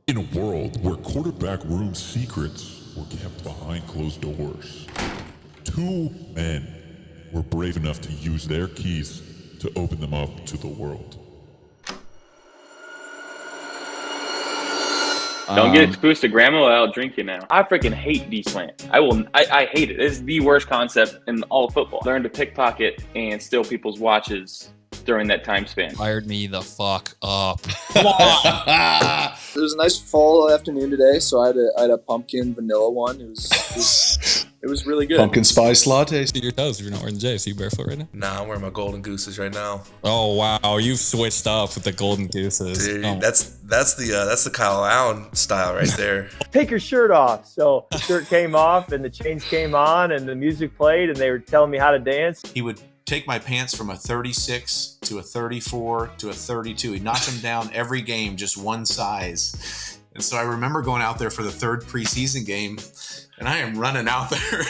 In a world where quarterback room secrets were kept behind closed doors, two men were brave enough to use their keys to open them up to the world. Don't get exposed to grandma without drinking now. I freaking hate D-slant. I hate it. It's the worst concept in all of football. Learn to pickpocket and steal people's watches during that time span. Fired me the fuck up. Come on. It was a nice fall afternoon today, so I had a pumpkin vanilla one. It was really good. Pumpkin spice latte. See your toes if you're not wearing the J. So you barefoot right now? Nah, I'm wearing my golden gooses right now. Oh wow, you've switched up with the golden gooses. Dude, oh. that's the Kyle Allen style right there. Take your shirt off. So the shirt came off and the chains came on and the music played and they were telling me how to dance. He would take my pants from a 36 to a 34 to a 32. He knocked them down every game, just one size. And so I remember going out there for the third preseason game, and I am running out there.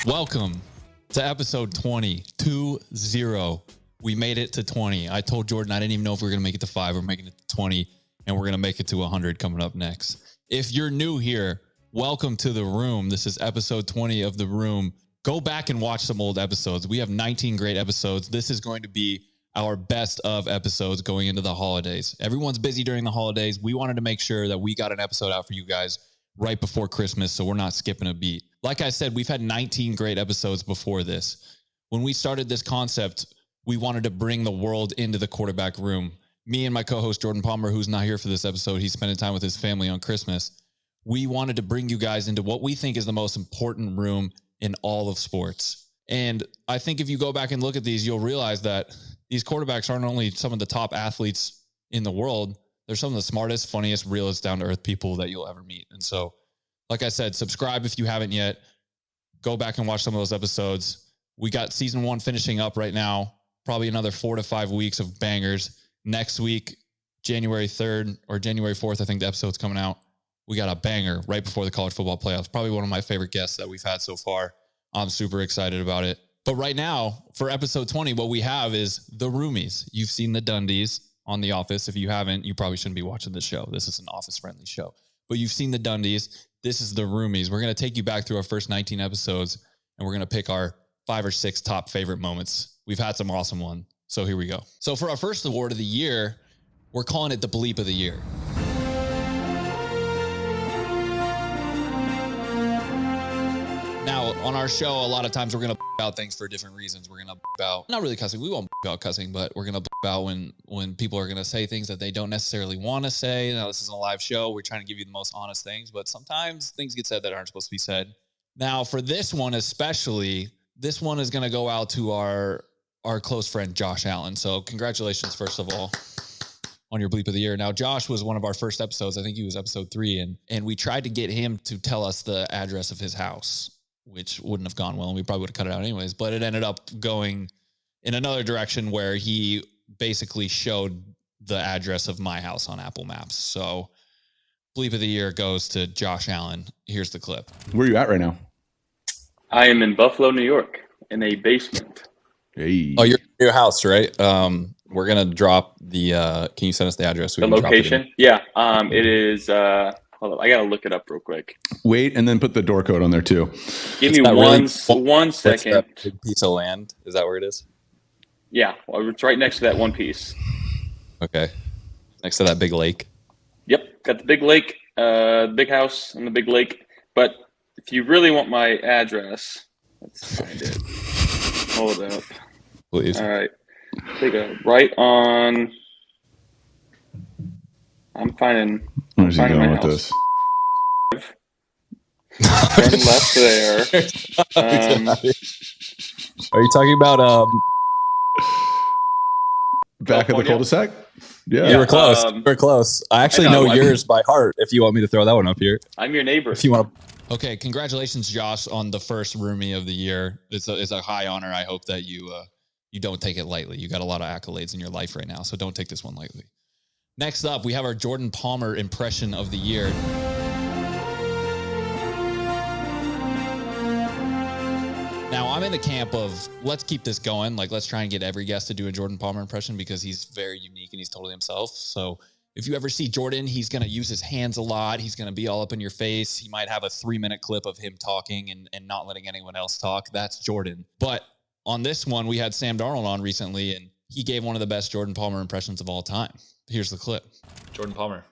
Welcome to episode 20. We made it to 20. I told Jordan I didn't even know if we were going to make it to 5. We're making it to 20, and we're going to make it to 100 coming up next. If you're new here, welcome to The Room. This is episode 20 of The Room. Go back and watch some old episodes. We have 19 great episodes. This is going to be our best of episodes going into the holidays. Everyone's busy during the holidays. We wanted to make sure that we got an episode out for you guys right before Christmas, so we're not skipping a beat. Like I said, we've had 19 great episodes before this. When we started this concept, we wanted to bring the world into the quarterback room. Me and my co-host Jordan Palmer, who's not here for this episode, he's spending time with his family on Christmas. We wanted to bring you guys into what we think is the most important room in all of sports. And I think if you go back and look at these, you'll realize that these quarterbacks aren't only some of the top athletes in the world, they're some of the smartest, funniest, realest, down-to-earth people that you'll ever meet. And so, like I said, subscribe if you haven't yet. Go back and watch some of those episodes. We got season 1 finishing up right now. Probably another 4 to 5 weeks of bangers. Next week, January 3rd or January 4th, I think the episode's coming out. We got a banger right before the college football playoffs. Probably one of my favorite guests that we've had so far. I'm super excited about it. But right now, for episode 20, what we have is the Roomies. You've seen the Dundies on The Office. If you haven't, you probably shouldn't be watching this show. This is an office-friendly show. But you've seen the Dundies. This is the Roomies. We're going to take you back through our first 19 episodes, and we're going to pick our 5 or 6 top favorite moments. We've had some awesome ones. So here we go. So for our first award of the year, we're calling it the Bleep of the Year. Now, on our show, a lot of times we're going to out things for different reasons. We're going to out, not really cussing. We won't out cussing, but we're going to out when people are going to say things that they don't necessarily want to say. Now, this isn't a live show. We're trying to give you the most honest things, but sometimes things get said that aren't supposed to be said. Now, for this one especially, this one is going to go out to our close friend, Josh Allen. So congratulations, first of all, on your Bleep of the Year. Now, Josh was one of our first episodes. I think he was episode 3, and we tried to get him to tell us the address of his house, which wouldn't have gone well, and we probably would have cut it out anyways, but it ended up going in another direction where he basically showed the address of my house on Apple Maps. So Bleep of the Year goes to Josh Allen. Here's the clip. Where are you at right now? I am in Buffalo, New York, in a basement. Hey. Oh, you're in your house, right? We're going to drop the, can you send us the address? The location? Yeah. It is, hold on, I got to look it up real quick. Wait, and then put the door code on there too. Give me one second. That big piece of land? Is that where it is? Yeah. Well, it's right next to that one piece. Okay. Next to that big lake? Yep. Got the big lake, big house and the big lake. But if you really want my address, let's find it. Hold up. Please. All right. Take a right on. I'm finding Where's he my going with house. this? Turn left there. Are you talking about Back of the California? cul-de-sac? Yeah. You were close. You were close. I actually I know, know yours by heart. If you want me to throw that one up here, I'm your neighbor. if you want to. Okay, congratulations, Josh, on the first Roomie of the year. It's a high honor. I hope that you don't take it lightly. You got a lot of accolades in your life right now, so don't take this one lightly. Next up, we have our Jordan Palmer impression of the year. Now, I'm in the camp of let's keep this going. Like, let's try and get every guest to do a Jordan Palmer impression because he's very unique and he's totally himself. So If you ever see Jordan, he's going to use his hands a lot. He's going to be all up in your face. He might have a 3-minute clip of him talking and not letting anyone else talk. That's Jordan. But on this one, we had Sam Darnold on recently, and he gave one of the best Jordan Palmer impressions of all time. Here's the clip. Jordan Palmer.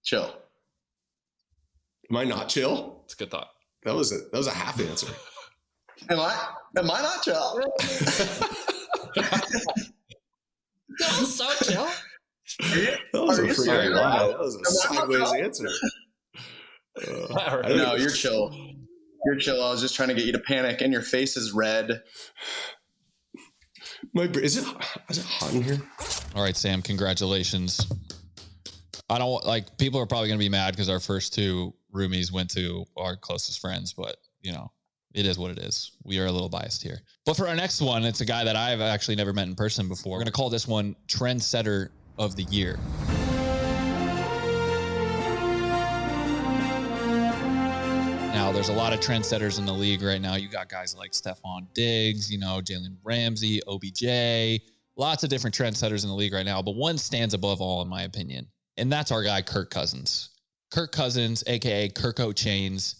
Chill. Am I not chill? It's a good thought. That was a half answer. Am I not chill? That was so chill. That was a freaking lie. That was a sideways answer. No, you're chill. You're chill. I was just trying to get you to panic, and your face is red. Is it hot in here? All right, Sam, congratulations. I don't like people are probably going to be mad because our first two roomies went to our closest friends, but you know, it is what it is. We are a little biased here. But for our next one, it's a guy that I've actually never met in person before. We're going to call this one Trendsetter of the Year. Now, there's a lot of trendsetters in the league right now. You got guys like Stephon Diggs, you know, Jalen Ramsey, OBJ, lots of different trendsetters in the league right now, but one stands above all, in my opinion, and that's our guy, Kirk Cousins. Kirk Cousins, a.k.a. Kirko Chains.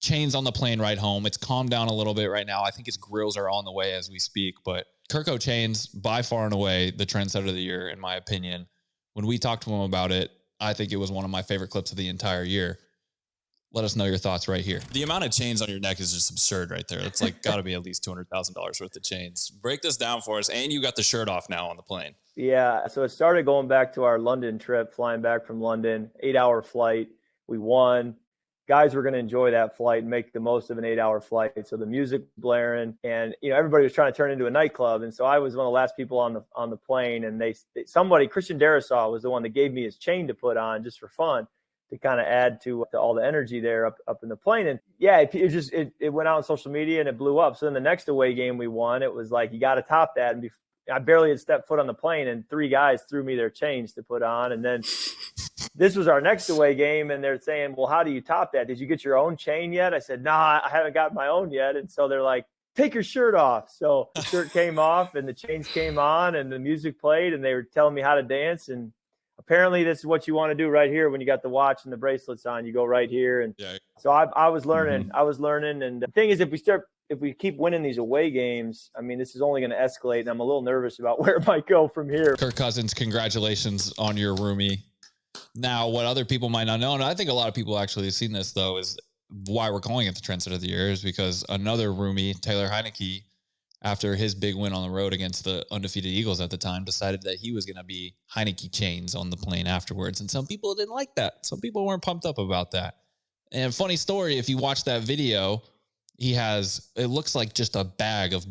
Chains on the plane ride home. It's calmed down a little bit right now. I think his grills are on the way as we speak, but Kirko Chains, by far and away, the trendsetter of the year, in my opinion. When we talked to him about it, I think it was one of my favorite clips of the entire year. Let us know your thoughts right here. The amount of chains on your neck is just absurd right there. It's like got to be at least $200,000 worth of chains. Break this down for us. And you got the shirt off now on the plane. Yeah, so it started going back to our London trip, flying back from London, 8-hour flight. We won. Guys were going to enjoy that flight and make the most of an 8-hour flight. So the music blaring, and you know everybody was trying to turn it into a nightclub. And so I was one of the last people on the plane. And somebody, Christian Darrisaw, was the one that gave me his chain to put on just for fun, to kind of add to all the energy there up in the plane. And yeah, it went out on social media and it blew up. So then the next away game we won, it was like, you got to top that. And I barely had stepped foot on the plane and 3 guys threw me their chains to put on. And then this was our next away game. And they're saying, well, how do you top that? Did you get your own chain yet? I said, no, I haven't got my own yet. And so they're like, take your shirt off. So the shirt came off and the chains came on and the music played and they were telling me how to dance. And apparently this is what you want to do right here when you got the watch and the bracelets on. You go right here. And yeah. So I was learning. I was learning. And the thing is, if we keep winning these away games, I mean, this is only going to escalate. And I'm a little nervous about where it might go from here. Kirk Cousins, congratulations on your roomie. Now, what other people might not know, and I think a lot of people actually have seen this, though, is why we're calling it the Trendsetter of the Year is because another roomie, Taylor Heineke, after his big win on the road against the undefeated Eagles at the time, decided that he was going to be Heineke chains on the plane afterwards. And some people didn't like that. Some people weren't pumped up about that. And funny story, if you watch that video, it looks like just a bag of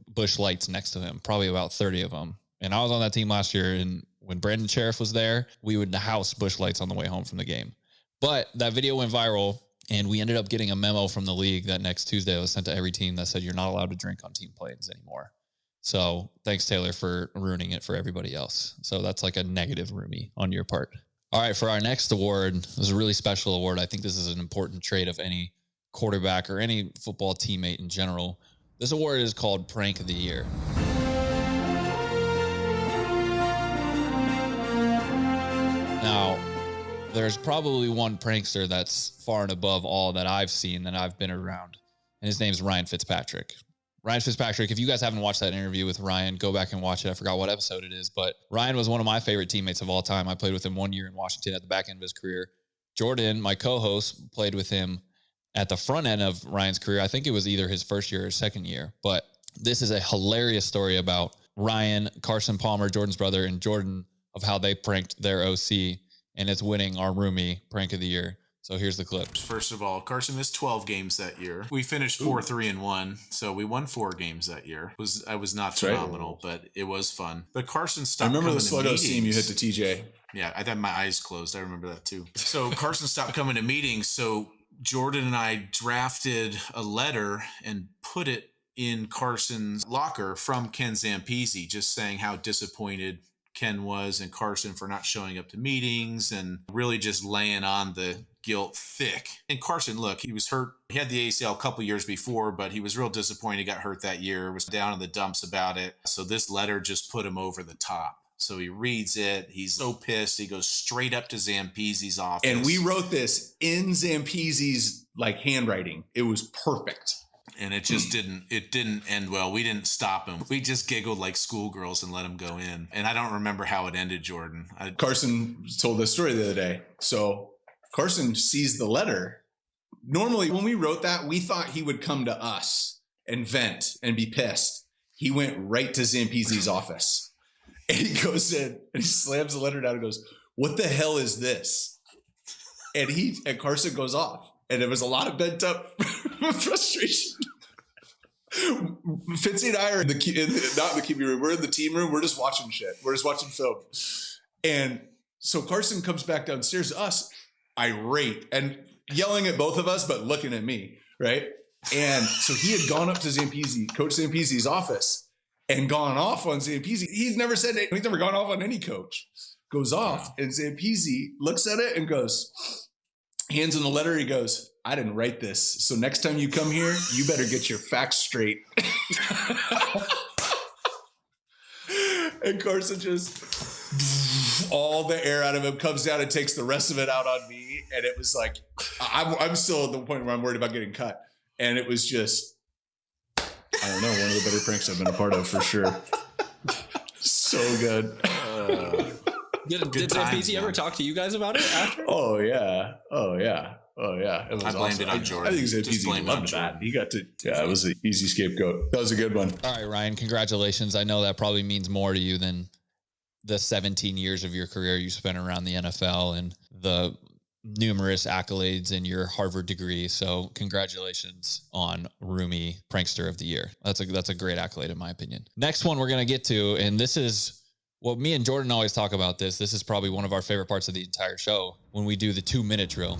Busch Lights next to him, probably about 30 of them. And I was on that team last year, and when Brandon Sheriff was there, we would house Busch Lights on the way home from the game. But that video went viral, and we ended up getting a memo from the league that next Tuesday was sent to every team that said you're not allowed to drink on team planes anymore. So thanks, Taylor, for ruining it for everybody else. So that's like a negative roomie on your part. All right, for our next award, this is a really special award. I think this is an important trait of any quarterback or any football teammate in general. This award is called Prank of the Year. Now, there's probably one prankster that's far and above all that I've seen, that I've been around, and his name's Ryan Fitzpatrick. Ryan Fitzpatrick, if you guys haven't watched that interview with Ryan, go back and watch it. I forgot what episode it is, but Ryan was one of my favorite teammates of all time. I played with him 1 year in Washington at the back end of his career. Jordan, my co-host, played with him at the front end of Ryan's career. I think it was either his first year or second year, but this is a hilarious story about Ryan, Carson Palmer, Jordan's brother, and Jordan, of how they pranked their OC, and it's winning our roomie Prank of the Year. So here's the clip. First of all, Carson missed 12 games that year. We finished 4-3-1, so we won 4 games that year. I was not phenomenal, but it was fun. But Carson stopped. I remember coming the slow dose team you hit to TJ. Yeah, I had my eyes closed. I remember that too. So Carson stopped coming to meetings. So Jordan and I drafted a letter and put it in Carson's locker from Ken Zampese, just saying how disappointed Ken was and Carson for not showing up to meetings and really just laying on the guilt thick. And Carson, look, he was hurt. He had the ACL a couple years before, but he was real disappointed he got hurt that year, was down in the dumps about it. So this letter just put him over the top. So he reads it. He's so pissed. He goes straight up to Zampese's office. And we wrote this in Zampese's handwriting. It was perfect. And it just didn't end well. We didn't stop him. We just giggled like schoolgirls and let him go in. And I don't remember how it ended, Jordan. Carson told this story the other day. So Carson sees the letter. Normally, when we wrote that, we thought he would come to us and vent and be pissed. He went right to Zampese's office. And he goes in and he slams the letter down and goes, "What the hell is this?" And Carson goes off. And it was a lot of bent up frustration. Fitzy and I are not in the QB room. We're in the team room. We're just watching shit. We're just watching film. And so Carson comes back downstairs to us, irate and yelling at both of us, but looking at me, right? And so he had gone up to Coach Zampese's office and gone off on Zampese. He's never said it. He's never gone off on any coach. Goes off, and Zampese looks at it and goes, hands in the letter. He goes, "I didn't write this. So next time you come here, you better get your facts straight." And Carson just, all the air out of him comes down and takes the rest of it out on me. And it was like, I'm still at the point where I'm worried about getting cut. And it was just, I don't know, one of the better pranks I've been a part of for sure. So good. Did Zampese ever talk to you guys about it after? Oh yeah. It was I blamed it on Jordan. I think Zampese loved that. He got to, it was an easy scapegoat. That was a good one. All right, Ryan, congratulations. I know that probably means more to you than the 17 years of your career you spent around the NFL and the numerous accolades in your Harvard degree. So congratulations on Roomie Prankster of the Year. That's a great accolade in my opinion. Next one we're going to get to, and this is, well, me and Jordan always talk about this. This is probably one of our favorite parts of the entire show when we do the 2-minute drill.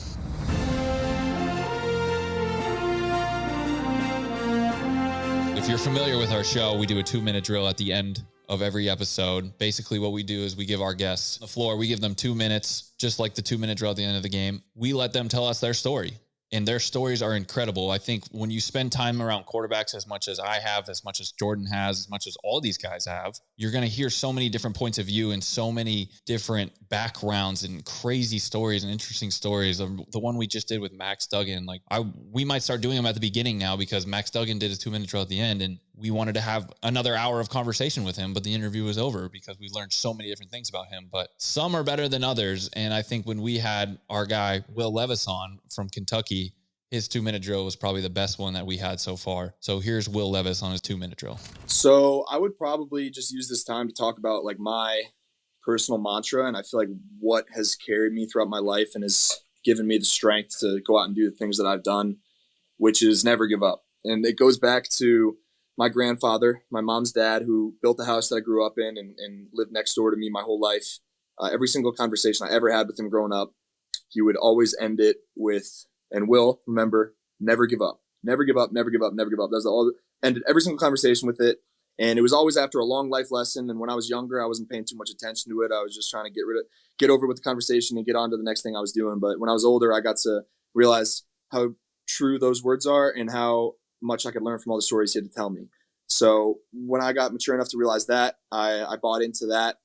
If you're familiar with our show, we do a 2-minute drill at the end of every episode. Basically, what we do is we give our guests the floor. We give them 2 minutes, just like the 2-minute drill at the end of the game. We let them tell us their story. And their stories are incredible. I think when you spend time around quarterbacks as much as I have, as much as Jordan has, as much as all these guys have, you're going to hear so many different points of view and so many different backgrounds and crazy stories and interesting stories. The one we just did with Max Duggan, we might start doing them at the beginning now because Max Duggan did his 2-minute drill at the end and we wanted to have another hour of conversation with him, but the interview was over because we learned so many different things about him. But some are better than others. And I think when we had our guy, Will Levis, on from Kentucky, his 2-minute drill was probably the best one that we had so far. So here's Will Levis on his 2-minute drill. So I would probably just use this time to talk about my personal mantra. And I feel like what has carried me throughout my life and has given me the strength to go out and do the things that I've done, which is never give up. And it goes back to my grandfather, my mom's dad, who built the house that I grew up in and lived next door to me my whole life. Every single conversation I ever had with him growing up, he would always end it with, and Will, remember, never give up, never give up, never give up, never give up. That's all. Ended every single conversation with it. And it was always after a long life lesson. And when I was younger, I wasn't paying too much attention to it. I was just trying to get over with the conversation and get on to the next thing I was doing. But when I was older, I got to realize how true those words are and how much I could learn from all the stories he had to tell me. So when I got mature enough to realize that, I bought into that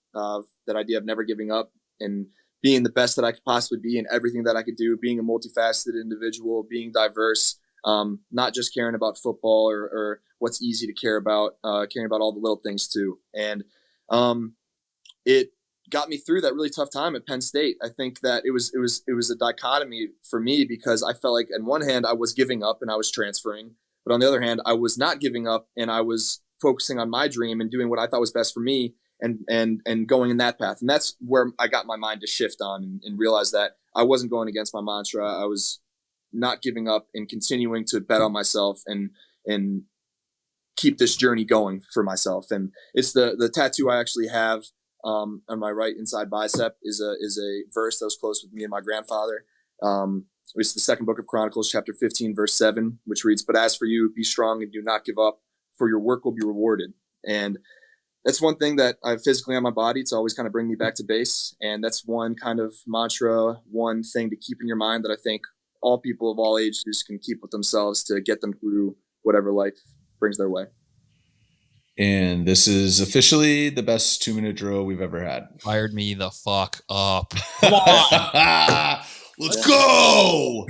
idea of never giving up and being the best that I could possibly be in everything that I could do, being a multifaceted individual, being diverse, not just caring about football or what's easy to care about, caring about all the little things too. And it got me through that really tough time at Penn State. I think that it was a dichotomy for me because I felt like on one hand I was giving up and I was transferring, but on the other hand I was not giving up and I was focusing on my dream and doing what I thought was best for me and going in that path. And that's where I got my mind to shift on and realize that I wasn't going against my mantra. I was not giving up and continuing to bet on myself and keep this journey going for myself. And it's the tattoo I actually have on my right inside bicep is a verse that was close with me and my grandfather. It's the second book of Chronicles, chapter 15, verse 7, which reads, "But as for you, be strong and do not give up, for your work will be rewarded." And that's one thing that I have physically on my body to always kind of bring me back to base. And that's one kind of mantra, one thing to keep in your mind that I think all people of all ages can keep with themselves to get them through whatever life brings their way. And this is officially the best 2-minute drill we've ever had. Fired me the fuck up. Come on. Let's go.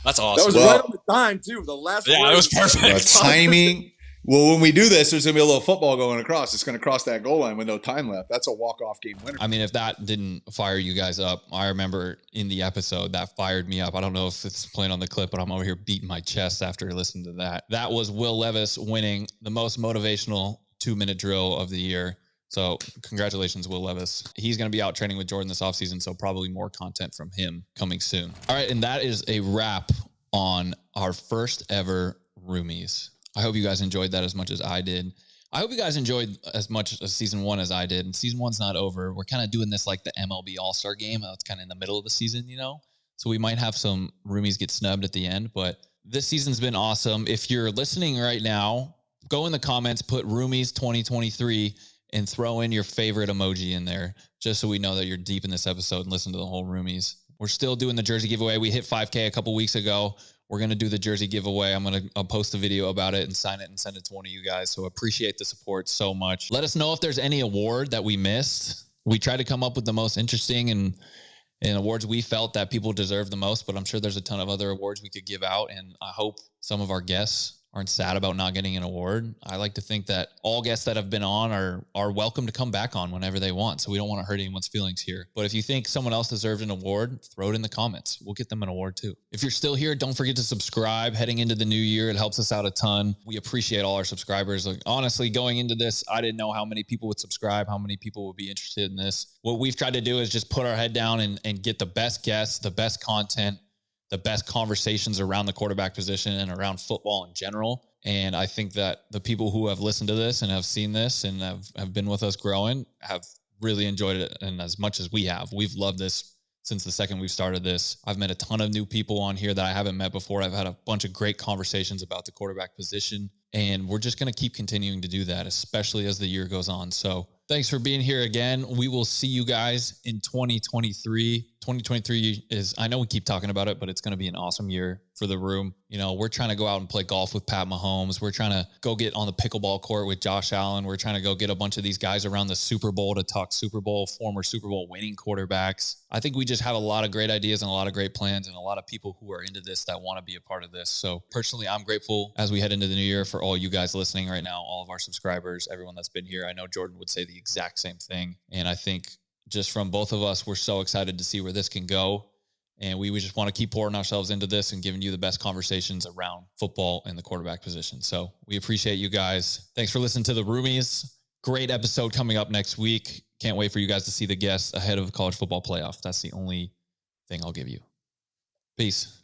That's That awesome. was right on the time, too. The last Yeah, word it was perfect. The timing. Well, when we do this, there's going to be a little football going across. It's going to cross that goal line with no time left. That's a walk-off game winner. I mean, if that didn't fire you guys up, I remember in the episode that fired me up. I don't know if it's playing on the clip, but I'm over here beating my chest after listening to that. That was Will Levis winning the most motivational 2-minute drill of the year. So congratulations, Will Levis. He's going to be out training with Jordan this offseason, so probably more content from him coming soon. All right, and that is a wrap on our first ever Roomies. I hope you guys enjoyed that as much as I did. I hope you guys enjoyed as much as season 1 as I did. And season 1's not over. We're kind of doing this like the MLB All-Star game. It's kind of in the middle of the season, you know? So we might have some Roomies get snubbed at the end, but this season's been awesome. If you're listening right now, go in the comments, put Roomies 2023 and throw in your favorite emoji in there, just so we know that you're deep in this episode and listen to the whole Roomies. We're still doing the jersey giveaway. We hit 5K a couple weeks ago. We're going to do the jersey giveaway. I'll post a video about it and sign it and send it to one of you guys. So appreciate the support so much. Let us know if there's any award that we missed. We tried to come up with the most interesting and awards we felt that people deserve the most, but I'm sure there's a ton of other awards we could give out. And I hope some of our guests aren't sad about not getting an award. I like to think that all guests that have been on are welcome to come back on whenever they want. So we don't want to hurt anyone's feelings here. But if you think someone else deserved an award, throw it in the comments. We'll get them an award too. If you're still here, don't forget to subscribe heading into the new year. It helps us out a ton. We appreciate all our subscribers. Like, honestly, going into this, I didn't know how many people would subscribe, how many people would be interested in this. What we've tried to do is just put our head down and get the best guests, the best content, the best conversations around the quarterback position and around football in general. And I think that the people who have listened to this and have seen this and have been with us growing have really enjoyed it. And as much as we have, we've loved this since the second we've started this. I've met a ton of new people on here that I haven't met before. I've had a bunch of great conversations about the quarterback position. And we're just going to keep continuing to do that, especially as the year goes on. So thanks for being here again. We will see you guys in 2023. 2023 is, I know we keep talking about it, but it's going to be an awesome year for the room. You know, we're trying to go out and play golf with Pat Mahomes. We're trying to go get on the pickleball court with Josh Allen. We're trying to go get a bunch of these guys around the Super Bowl to talk Super Bowl, former Super Bowl winning quarterbacks. I think we just have a lot of great ideas and a lot of great plans and a lot of people who are into this that want to be a part of this. So personally, I'm grateful as we head into the new year for all you guys listening right now, all of our subscribers, everyone that's been here. I know Jordan would say the exact same thing. And I think just from both of us, we're so excited to see where this can go. And we just want to keep pouring ourselves into this and giving you the best conversations around football and the quarterback position. So we appreciate you guys. Thanks for listening to the Roomies. Great episode coming up next week. Can't wait for you guys to see the guests ahead of the college football playoff. That's the only thing I'll give you. Peace.